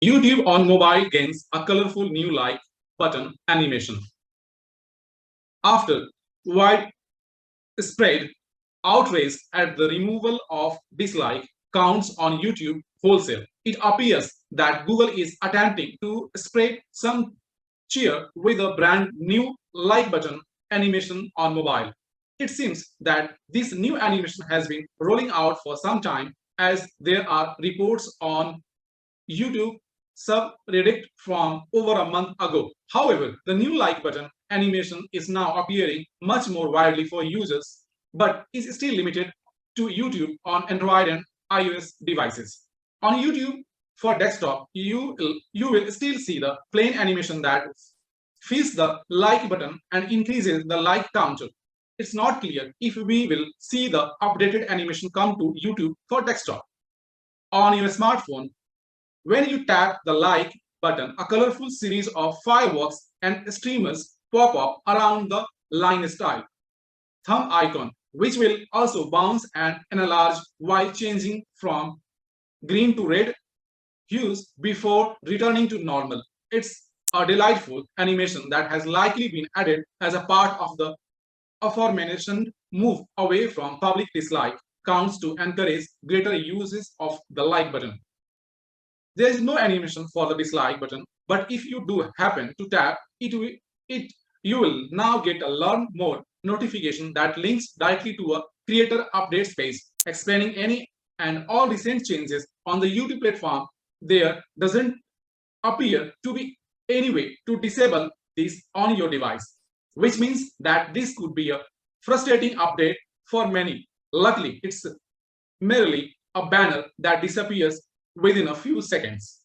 YouTube on mobile gains a colorful new like button animation. After widespread outrage at the removal of dislike counts on YouTube wholesale, it appears that Google is attempting to spread some cheer with a brand new like button animation on mobile. It seems that this new animation has been rolling out for some time, as there are reports on YouTube subreddit from over a month ago. However, the new like button animation is now appearing much more widely for users, but is still limited to YouTube on Android and iOS devices. On YouTube for desktop, you will still see the plain animation that fills the like button and increases the like counter. It's not clear if we will see the updated animation come to YouTube for desktop. On your smartphone, when you tap the like button, a colorful series of fireworks and streamers pop up around the line style thumb icon, which will also bounce and enlarge while changing from green to red hues before returning to normal. It's a delightful animation that has likely been added as a part of the aforementioned move away from public dislike counts to encourage greater uses of the like button. There is no animation for the dislike button, but if you do happen to tap it, you will now get a learn more notification that links directly to a creator updates page explaining any and all recent changes on the YouTube platform. There doesn't appear to be any way to disable this on your device, which means that this could be a frustrating update for many. Luckily, it's merely a banner that disappears within a few seconds.